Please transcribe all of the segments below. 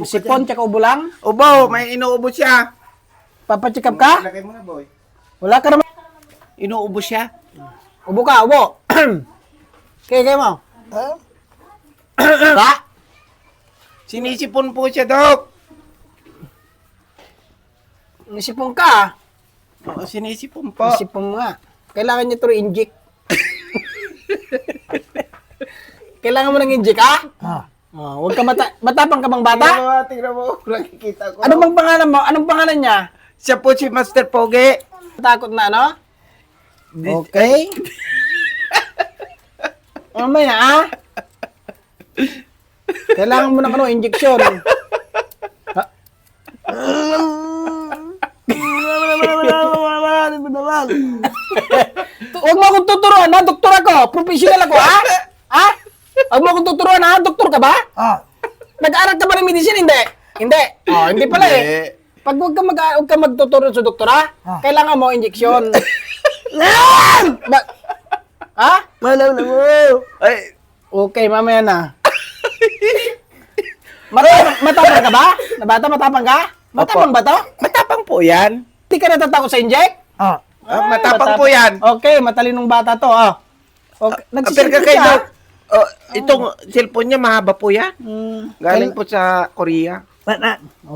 Sipon, tsaka ubo lang? Ubo, may inuubo siya. Papacheck up ka? Lagay mo na, boy. Wala ka naman. Inuubo siya. Ubo ka, ubo. Kaya mo. Ha? Sinisipon po siya, Dok. Sipon ka. Oo, sinisipon po. Sipon nga. Kailangan niya ito inject. Kailangan mo ng inject, ha? Oh, huwag ka matapang ka bang bata? Tingnan mo. Nakikita ko. Ano bang pangalan mo? Anong pangalan niya? Siya po si Master Pogi. Takot na, ano? Okay. Mamaya, ha? Kailangan mo ng ano, injection. Huwag mo akong tuturuan, ha? Doktor ako. Professional ako, ha? Ha? Huwag mo akong tuturuan, ha? Doktor ka ba? Nag-aaral ka ba ng medicine? Hindi. Hindi. Oh, hindi pala eh. Pag huwag ka magtuturo sa doktor, ha? Kailangan mo injection. Ha? Malaw na mo. Ay, Okay, mamaya na. Matapang ka ba? Na bata, matapang ka? Matapang ba to? matapang po yan. Hindi ka natatakot sa inject? Matapang po yan. Okay, matalinong bata to. Okay. Apir ka kay Dok. Itong cellphone niya, mahaba po yan. Galing po sa Korea.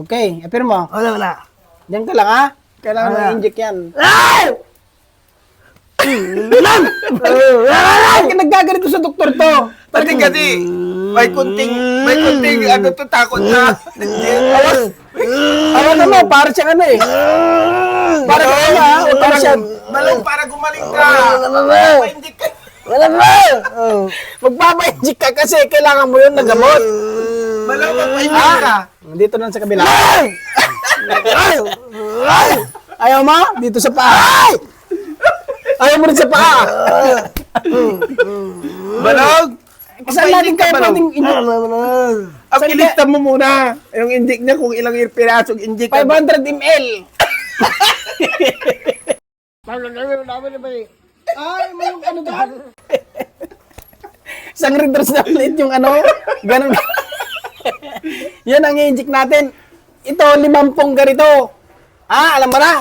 Okay, apir mo. Wala. Diyan ka lang, ha? Kailangan mo inject yan. Bakit ka nagkaganito sa doktor to? Pati kasi, may kunting, ano to, takot na. Awan mo, para siyang ano eh. Para siyang ano, ha? Para siyang... Malong, para gumaling ka. Hindi ka. Magpapa-inject ka kasi kailangan mo yun ng gamot. Malong, magpahinga ka. Dito na sa kabila. Ayaw mo? Dito sa paa. Ayaw mo rin sa paa. Malong, Saan natin kaya pwedeng inject? ang ilista mo muna. Yung inject niya, kung ilang pirasong inject. 500 ml. Ay, mo yung ano dyan? Isang readers na ulit yung ano. Ganun. Yan ang i-inject natin. Ito, 50 ganito. Alam mo na?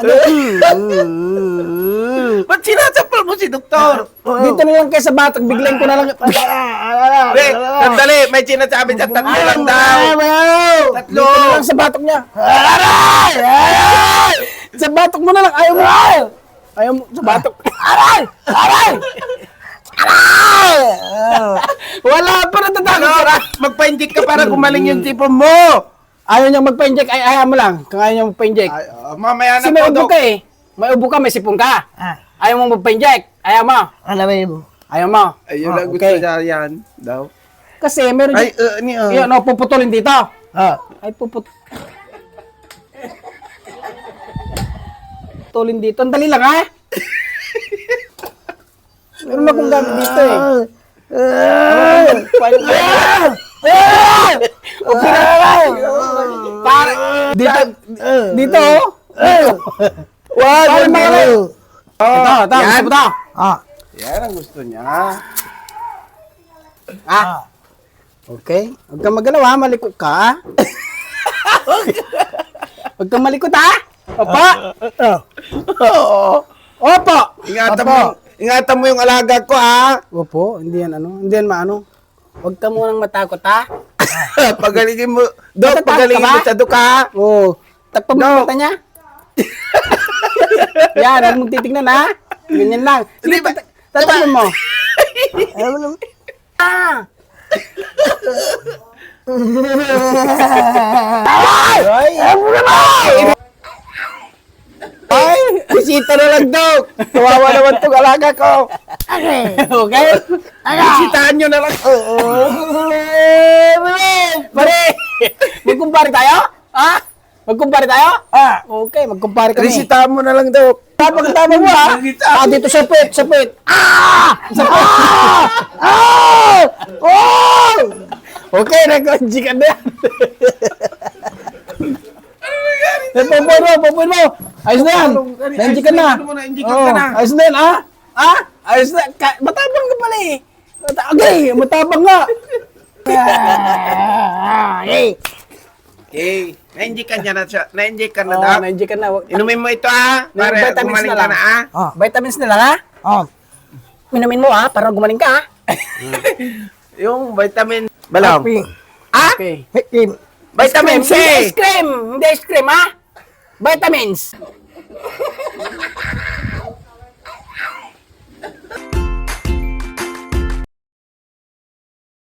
Ba't sinasapal mo si Doktor? Dito na lang kayo sa batok. Biglang ko na lang. Sandali, may sinasabi sa tatlo lang daw. Tatlo. Dito na lang sa batok niya. Sa batok mo na lang. Ayaw mo. Ayaw mo sa batok. Wala pa natatakot ka. Magpa-inject ka para gumaling yung tipon mo. Ayaw niyang magpa-inject. Ayaw mo lang. Kung ayaw niyang magpa-inject. Mamaya Kasi na may po, ubo Dok. ka eh. May ubo ka, may sipon ka. Ayaw mo magpa-inject. Ayaw mo. Ayaw mo. Ayun lang gusto Okay. niya yan daw. Kasi meron Ay, Yan, puputulin dito. Ay, puputulin dito. Ang dali lang, ha? Meron akong gamit dito, eh. Para, dito, Wag! Para mga ito, yan. gusto mo to? Yan ang gusto niya. Okay. Huwag kang magalaw, ha? Malikot ka, ha? Huwag kang malikot, ha? Opo. Oo. Opo. Ingatan mo yung alaga ko, ha? Opo, hindi yan ano. Hindi yan maano. Huwag ka munang matakot, ha? Pagalingin mo. Dok, Natatakot pagalingin ka mo ba? sa Dok, ha? Oo. Takpan mo yung mata niya. Yan, huwag mong titignan, ha? Ganyan lang. Sige, tatakpan mo. Ay! Bisita na lang, Dok! Kawawa naman itong alaga ko! Okay? Bisitahan nyo na lang! Pare! Magkumpare tayo? Ha? Magkumpare tayo? Okay, magkumpare kami. Bisitahan mo na lang, Dok! Tapang-tapang mo, ha? Dito sa pit, sa pit. Sa pit. Okay, nag-kanji ka na yan. Papuin mo. Ayos na yan. Nanji ka na. Ayos na yan, ha? Ayos na. Matapang ka pala eh. Okay, matapang nga. Okay. Na-inject ka na siya. Na-inject ka na, Oh, Doc. na-inject ka na. Inumin mo ito, ha? Para Vitamins gumaling na ka lang. na, ha? Oh, vitamins na lang, ha? Oh. Minumin mo, ha? Para gumaling ka, ha? Yung vitamin... Balaw. Happy. Ah? Okay. Happy. Vitamin C! Hindi ice cream! Hindi ice cream, ha? Vitamins!